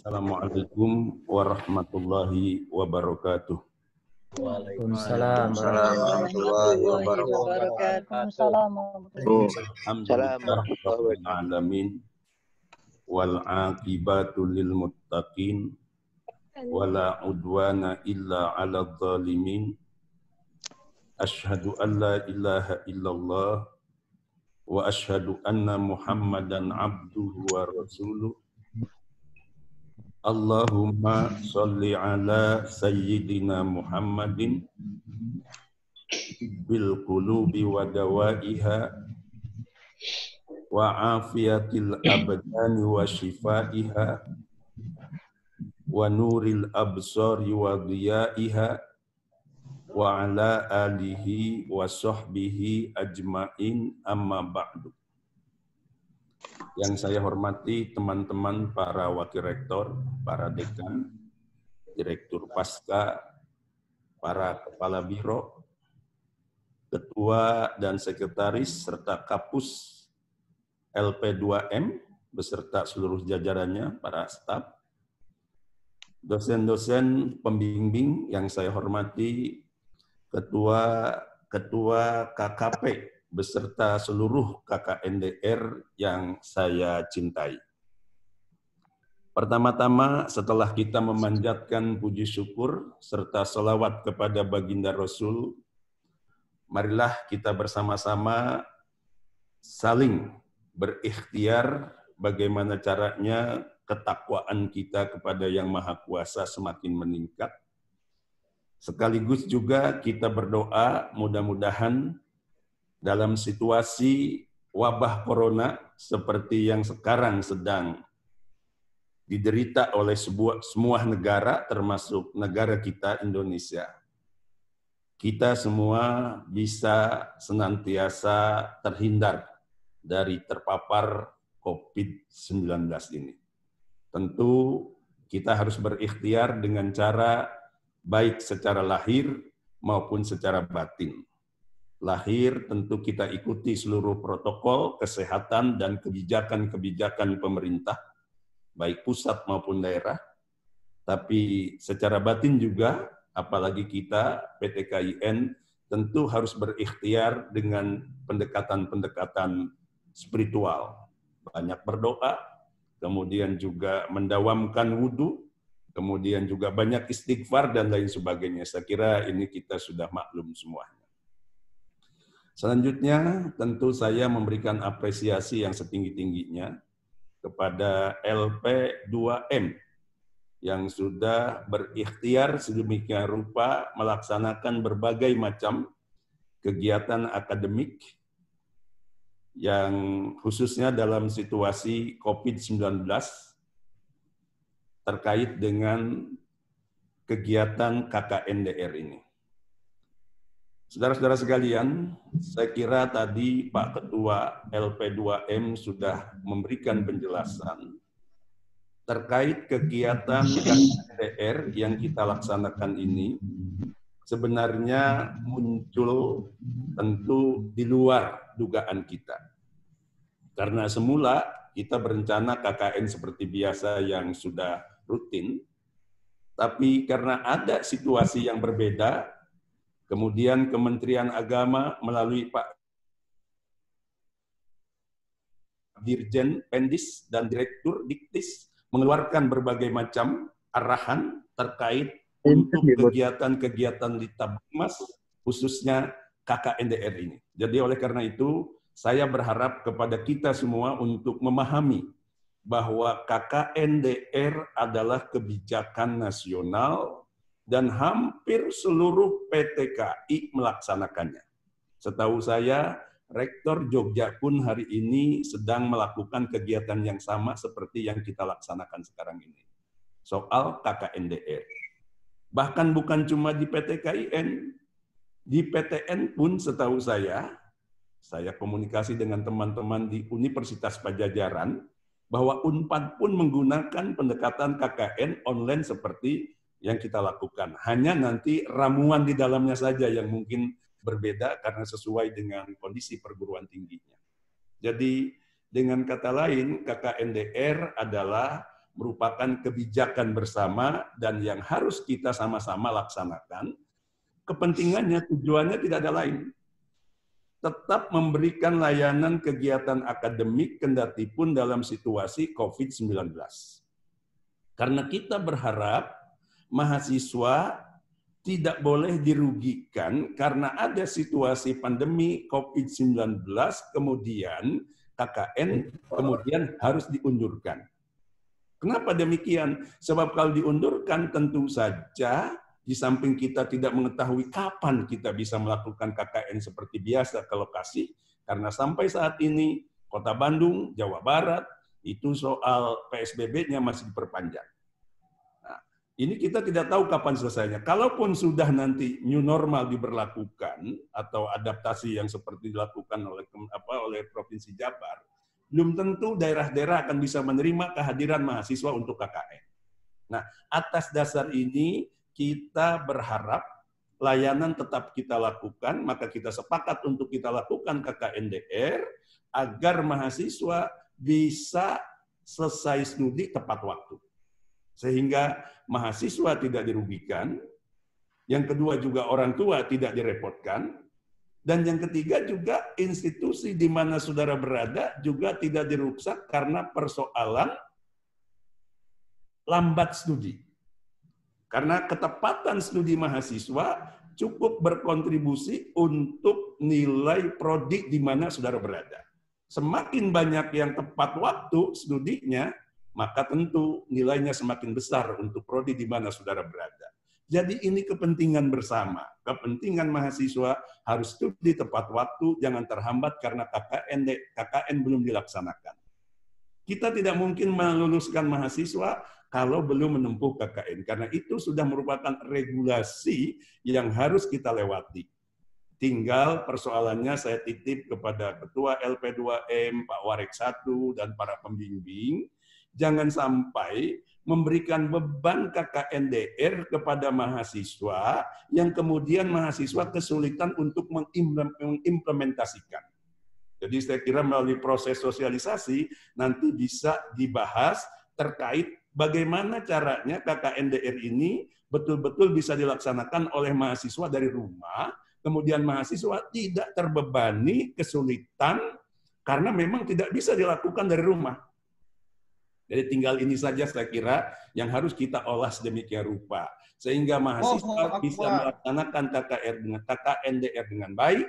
Assalamualaikum warahmatullahi wabarakatuh. Waalaikumsalam warahmatullahi wabarakatuh. Alhamdulillah rabbil alamin wal aqibatu lil muttaqin wala udwana illa 'alal zalimin. Asyhadu an la ilaha illallah wa asyhadu anna Muhammadan abduhu wa rasuluh. Allahumma sholli ala sayyidina Muhammadin bil qulubi wa dawaiha wa afiyatil abdani wa shifaiha wa nuril absari wa dhiyaiha wa ala alihi wa sahbihi ajmain, amma ba'du. Yang saya hormati teman-teman para wakil rektor, para dekan, direktur pasca, para kepala biro, ketua dan sekretaris, serta kapus LP2M, beserta seluruh jajarannya, para staf, dosen-dosen pembimbing yang saya hormati, ketua KKP, beserta seluruh KKNDR yang saya cintai. Pertama-tama, setelah kita memanjatkan puji syukur serta selawat kepada baginda Rasul, marilah kita bersama-sama saling berikhtiar bagaimana caranya ketakwaan kita kepada Yang Maha Kuasa semakin meningkat. Sekaligus juga kita berdoa mudah-mudahan dalam situasi wabah corona seperti yang sekarang sedang diderita oleh semua negara, termasuk negara kita Indonesia, kita semua bisa senantiasa terhindar dari terpapar COVID-19 ini. Tentu kita harus berikhtiar dengan cara baik secara lahir maupun secara batin. Lahir tentu kita ikuti seluruh protokol kesehatan dan kebijakan-kebijakan pemerintah, baik pusat maupun daerah. Tapi secara batin juga, apalagi kita PTKIN, tentu harus berikhtiar dengan pendekatan-pendekatan spiritual. Banyak berdoa, kemudian juga mendawamkan wudhu, kemudian juga banyak istighfar dan lain sebagainya. Saya kira ini kita sudah maklum semuanya. Selanjutnya, tentu saya memberikan apresiasi yang setinggi-tingginya kepada LP2M yang sudah berikhtiar sedemikian rupa melaksanakan berbagai macam kegiatan akademik yang khususnya dalam situasi COVID-19 terkait dengan kegiatan KKNDR ini. Saudara-saudara sekalian, saya kira tadi Pak Ketua LP2M sudah memberikan penjelasan terkait kegiatan KKNDR yang kita laksanakan ini sebenarnya muncul tentu di luar dugaan kita. Karena semula kita berencana KKN seperti biasa yang sudah rutin, tapi karena ada situasi yang berbeda, kemudian Kementerian Agama melalui Pak Dirjen Pendis dan Direktur Diktis mengeluarkan berbagai macam arahan terkait untuk kegiatan-kegiatan di Tabmas, khususnya KKNDR ini. Jadi oleh karena itu, saya berharap kepada kita semua untuk memahami bahwa KKNDR adalah kebijakan nasional dan hampir seluruh PTKI melaksanakannya. Setahu saya, Rektor Jogja pun hari ini sedang melakukan kegiatan yang sama seperti yang kita laksanakan sekarang ini. Soal KKNDR. Bahkan bukan cuma di PTKIN, di PTN pun setahu saya komunikasi dengan teman-teman di Universitas Padjadjaran, bahwa UNPAD pun menggunakan pendekatan KKN online seperti yang kita lakukan. Hanya nanti ramuan di dalamnya saja yang mungkin berbeda karena sesuai dengan kondisi perguruan tingginya. Jadi dengan kata lain, KKNDR adalah merupakan kebijakan bersama dan yang harus kita sama-sama laksanakan. Kepentingannya, tujuannya tidak ada lain. Tetap memberikan layanan kegiatan akademik kendati pun dalam situasi COVID-19. Karena kita berharap mahasiswa tidak boleh dirugikan karena ada situasi pandemi COVID-19, kemudian KKN kemudian harus diundurkan. Kenapa demikian? Sebab kalau diundurkan tentu saja di samping kita tidak mengetahui kapan kita bisa melakukan KKN seperti biasa ke lokasi, karena sampai saat ini Kota Bandung, Jawa Barat, itu soal PSBB-nya masih diperpanjang. Nah, ini kita tidak tahu kapan selesainya. Kalaupun sudah nanti new normal diberlakukan atau adaptasi yang seperti dilakukan oleh Provinsi Jabar, belum tentu daerah-daerah akan bisa menerima kehadiran mahasiswa untuk KKN. Nah, atas dasar ini kita berharap layanan tetap kita lakukan, maka kita sepakat untuk kita lakukan KKNDR agar mahasiswa bisa selesai studi tepat waktu. Sehingga mahasiswa tidak dirugikan, yang kedua juga orang tua tidak direpotkan, dan yang ketiga juga institusi di mana saudara berada juga tidak dirusak karena persoalan lambat studi. Karena ketepatan studi mahasiswa cukup berkontribusi untuk nilai prodi di mana saudara berada. Semakin banyak yang tepat waktu studinya, maka tentu nilainya semakin besar untuk prodi di mana saudara berada. Jadi ini kepentingan bersama. Kepentingan mahasiswa harus studi tepat waktu, jangan terhambat karena KKN belum dilaksanakan. Kita tidak mungkin meluluskan mahasiswa kalau belum menempuh KKN, karena itu sudah merupakan regulasi yang harus kita lewati. Tinggal persoalannya saya titip kepada Ketua LP2M, Pak Warek 1, dan para pembimbing, jangan sampai memberikan beban KKNDR kepada mahasiswa yang kemudian mahasiswa kesulitan untuk mengimplementasikan. Jadi saya kira melalui proses sosialisasi nanti bisa dibahas terkait bagaimana caranya KKNDR ini betul-betul bisa dilaksanakan oleh mahasiswa dari rumah, kemudian mahasiswa tidak terbebani kesulitan karena memang tidak bisa dilakukan dari rumah. Jadi tinggal ini saja saya kira yang harus kita olah sedemikian rupa. Sehingga mahasiswa bisa melaksanakan KKNDR dengan baik,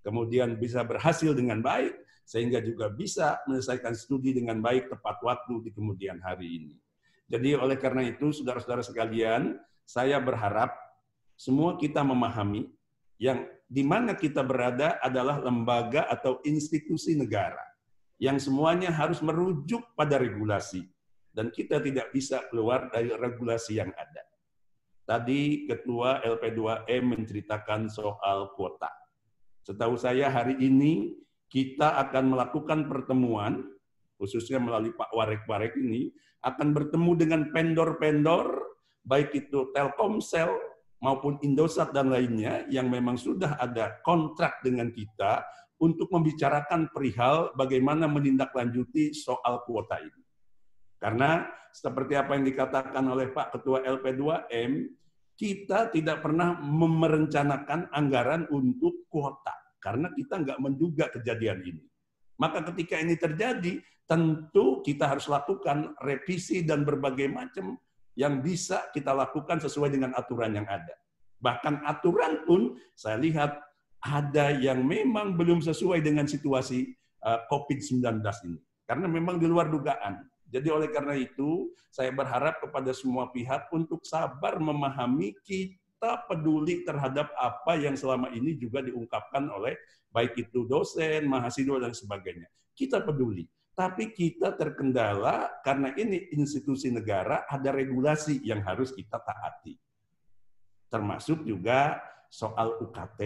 kemudian bisa berhasil dengan baik, sehingga juga bisa menyelesaikan studi dengan baik tepat waktu di kemudian hari ini. Jadi oleh karena itu, saudara-saudara sekalian, saya berharap semua kita memahami yang di mana kita berada adalah lembaga atau institusi negara yang semuanya harus merujuk pada regulasi. Dan kita tidak bisa keluar dari regulasi yang ada. Tadi Ketua LP2M menceritakan soal kuota. Setahu saya hari ini kita akan melakukan pertemuan, khususnya melalui Pak Warek-Warek ini, akan bertemu dengan vendor-vendor, baik itu Telkomsel maupun Indosat dan lainnya, yang memang sudah ada kontrak dengan kita, untuk membicarakan perihal bagaimana menindaklanjuti soal kuota ini. Karena seperti apa yang dikatakan oleh Pak Ketua LP2M, kita tidak pernah merencanakan anggaran untuk kuota, karena kita nggak menduga kejadian ini. Maka ketika ini terjadi, tentu kita harus lakukan revisi dan berbagai macam yang bisa kita lakukan sesuai dengan aturan yang ada. Bahkan aturan pun saya lihat ada yang memang belum sesuai dengan situasi COVID-19 ini. Karena memang di luar dugaan. Jadi oleh karena itu, saya berharap kepada semua pihak untuk sabar memahami kita peduli terhadap apa yang selama ini juga diungkapkan oleh baik itu dosen, mahasiswa, dan sebagainya. Kita peduli. Tapi kita terkendala karena ini institusi negara, ada regulasi yang harus kita taati. Termasuk juga soal UKT.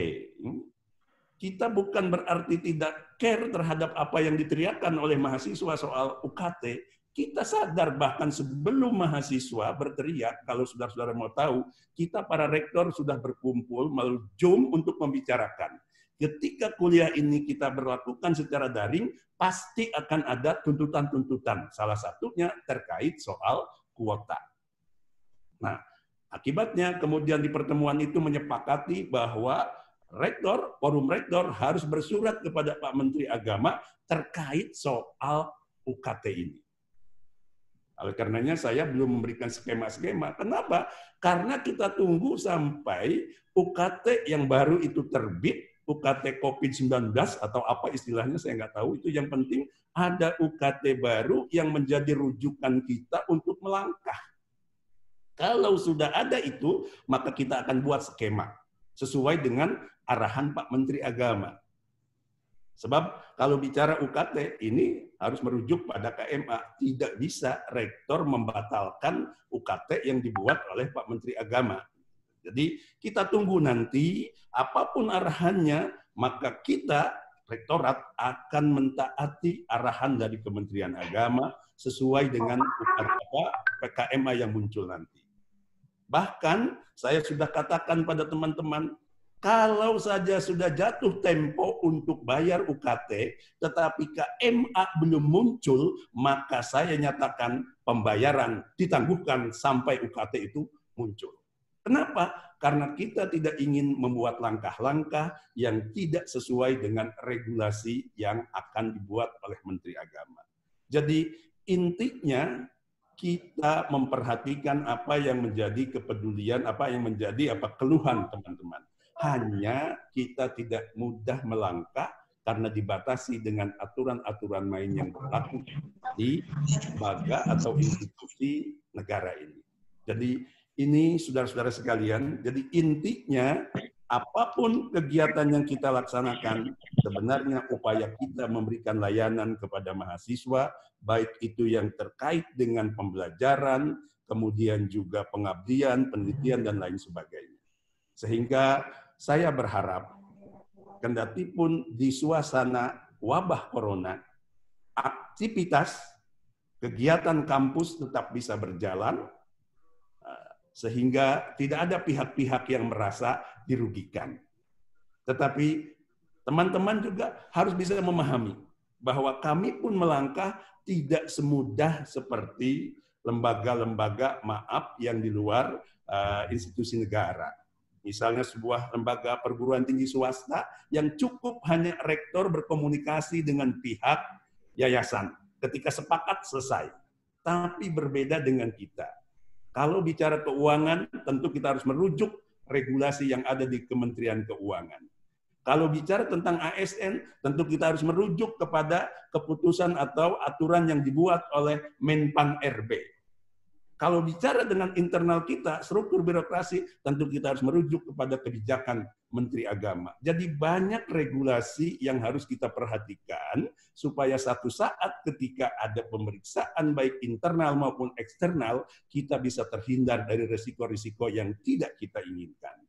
Kita bukan berarti tidak care terhadap apa yang diteriakkan oleh mahasiswa soal UKT. Kita sadar bahkan sebelum mahasiswa berteriak, kalau saudara-saudara mau tahu, kita para rektor sudah berkumpul melalui Zoom untuk membicarakan. ketika kuliah ini kita berlakukan secara daring, pasti akan ada tuntutan-tuntutan. Salah satunya terkait soal kuota. Nah, akibatnya kemudian di pertemuan itu menyepakati bahwa forum rektor harus bersurat kepada Pak Menteri Agama terkait soal UKT ini. Oleh karenanya saya belum memberikan skema-skema. Kenapa? Karena kita tunggu sampai UKT yang baru itu terbit, UKT COVID-19 atau apa istilahnya saya nggak tahu. Itu yang penting ada UKT baru yang menjadi rujukan kita untuk melangkah. Kalau sudah ada itu, maka kita akan buat skema sesuai dengan arahan Pak Menteri Agama. Sebab kalau bicara UKT ini harus merujuk pada KMA. Tidak bisa rektor membatalkan UKT yang dibuat oleh Pak Menteri Agama. Jadi kita tunggu nanti apapun arahannya, maka kita rektorat akan mentaati arahan dari Kementerian Agama sesuai dengan PKMA yang muncul nanti. Bahkan saya sudah katakan pada teman-teman, kalau saja sudah jatuh tempo untuk bayar UKT, tetapi KMA belum muncul, maka saya nyatakan pembayaran ditangguhkan sampai UKT itu muncul. Kenapa? Karena kita tidak ingin membuat langkah-langkah yang tidak sesuai dengan regulasi yang akan dibuat oleh Menteri Agama. Jadi intinya kita memperhatikan apa yang menjadi kepedulian, apa yang menjadi keluhan teman-teman. Hanya kita tidak mudah melangkah karena dibatasi dengan aturan-aturan main yang berlaku di lembaga atau institusi negara ini. Jadi ini saudara-saudara sekalian, jadi intinya apapun kegiatan yang kita laksanakan, sebenarnya upaya kita memberikan layanan kepada mahasiswa, baik itu yang terkait dengan pembelajaran, kemudian juga pengabdian, penelitian, dan lain sebagainya. Sehingga saya berharap, kendatipun di suasana wabah corona, aktivitas kegiatan kampus tetap bisa berjalan, sehingga tidak ada pihak-pihak yang merasa dirugikan. Tetapi teman-teman juga harus bisa memahami bahwa kami pun melangkah tidak semudah seperti lembaga-lembaga yang di luar institusi negara. Misalnya sebuah lembaga perguruan tinggi swasta yang cukup hanya rektor berkomunikasi dengan pihak yayasan. Ketika sepakat, selesai. Tapi berbeda dengan kita. Kalau bicara keuangan, tentu kita harus merujuk regulasi yang ada di Kementerian Keuangan. Kalau bicara tentang ASN, tentu kita harus merujuk kepada keputusan atau aturan yang dibuat oleh Menpan RB. Kalau bicara dengan internal kita, struktur birokrasi, tentu kita harus merujuk kepada kebijakan Menteri Agama. Jadi banyak regulasi yang harus kita perhatikan supaya satu saat ketika ada pemeriksaan baik internal maupun eksternal, kita bisa terhindar dari risiko-risiko yang tidak kita inginkan.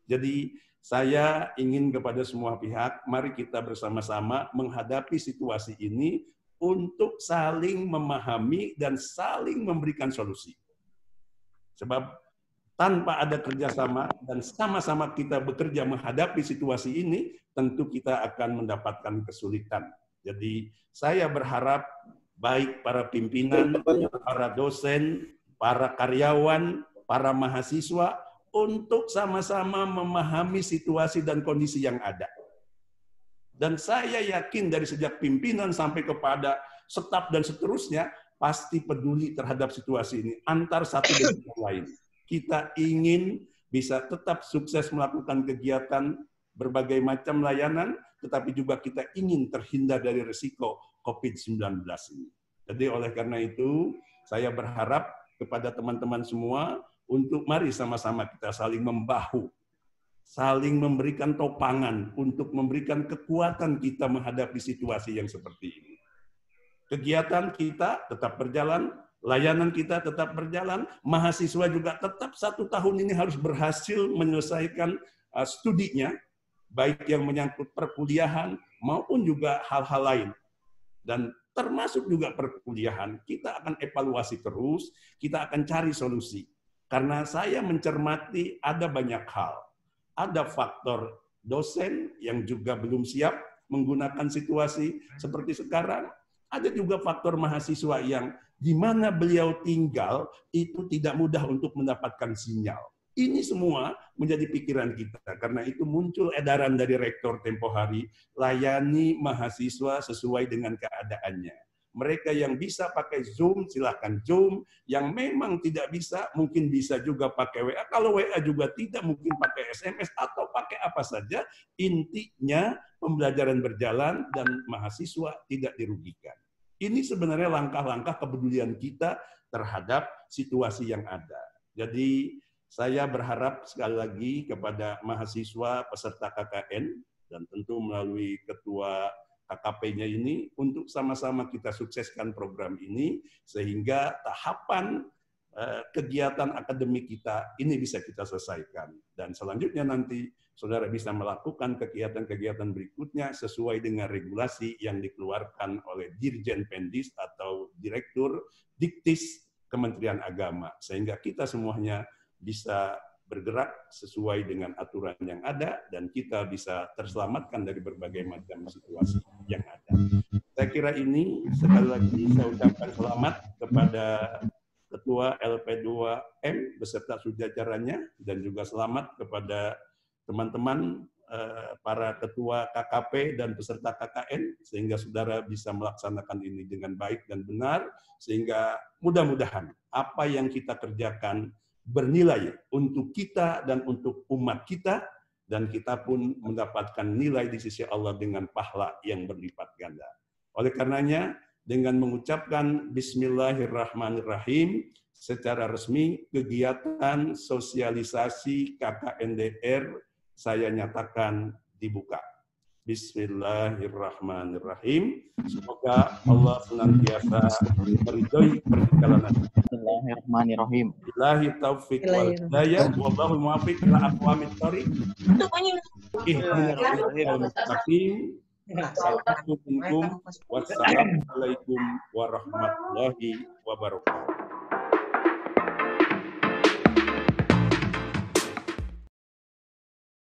Jadi saya ingin kepada semua pihak, mari kita bersama-sama menghadapi situasi ini untuk saling memahami dan saling memberikan solusi. Sebab tanpa ada kerjasama dan sama-sama kita bekerja menghadapi situasi ini, tentu kita akan mendapatkan kesulitan. Jadi saya berharap baik para pimpinan, para dosen, para karyawan, para mahasiswa, untuk sama-sama memahami situasi dan kondisi yang ada. Dan saya yakin dari sejak pimpinan sampai kepada staf dan seterusnya, pasti peduli terhadap situasi ini, antar satu dengan yang lain. Kita ingin bisa tetap sukses melakukan kegiatan berbagai macam layanan, tetapi juga kita ingin terhindar dari risiko COVID-19 ini. Jadi oleh karena itu, saya berharap kepada teman-teman semua, untuk mari sama-sama kita saling membahu, saling memberikan topangan untuk memberikan kekuatan kita menghadapi situasi yang seperti ini. Kegiatan kita tetap berjalan, layanan kita tetap berjalan, mahasiswa juga tetap 1 tahun ini harus berhasil menyelesaikan studinya, baik yang menyangkut perkuliahan maupun juga hal-hal lain. Dan termasuk juga perkuliahan, kita akan evaluasi terus, kita akan cari solusi. Karena saya mencermati ada banyak hal. Ada faktor dosen yang juga belum siap menggunakan situasi seperti sekarang. Ada juga faktor mahasiswa yang di mana beliau tinggal itu tidak mudah untuk mendapatkan sinyal. Ini semua menjadi pikiran kita. Karena itu muncul edaran dari rektor tempo hari, layani mahasiswa sesuai dengan keadaannya. Mereka yang bisa pakai Zoom, silahkan Zoom. Yang memang tidak bisa, mungkin bisa juga pakai WA. Kalau WA juga tidak, mungkin pakai SMS atau pakai apa saja. Intinya pembelajaran berjalan dan mahasiswa tidak dirugikan. Ini sebenarnya langkah-langkah kepedulian kita terhadap situasi yang ada. Jadi saya berharap sekali lagi kepada mahasiswa peserta KKN dan tentu melalui ketua KKP-nya ini untuk sama-sama kita sukseskan program ini sehingga tahapan kegiatan akademik kita ini bisa kita selesaikan. Dan selanjutnya nanti saudara bisa melakukan kegiatan-kegiatan berikutnya sesuai dengan regulasi yang dikeluarkan oleh Dirjen Pendis atau Direktur Diktis Kementerian Agama. Sehingga kita semuanya bisa bergerak sesuai dengan aturan yang ada dan kita bisa terselamatkan dari berbagai macam situasi yang ada. Saya kira ini sekali lagi saya ucapkan selamat kepada Ketua LP2M beserta sujajarannya dan juga selamat kepada teman-teman para ketua KKP dan peserta KKN sehingga saudara bisa melaksanakan ini dengan baik dan benar sehingga mudah-mudahan apa yang kita kerjakan bernilai untuk kita dan untuk umat kita, dan kita pun mendapatkan nilai di sisi Allah dengan pahala yang berlipat ganda. Oleh karenanya, dengan mengucapkan Bismillahirrahmanirrahim, secara resmi kegiatan sosialisasi KKNDR saya nyatakan dibuka. Bismillahirrahmanirrahim. Semoga Allah senantiasa meridhoi perjalanan. Bismillahirrahmanirrahim. Billahi taufiq wal hidayah. Wallahu muwaffiq ila aqwamit thoriq. Wassalamualaikum warahmatullahi wabarakatuh.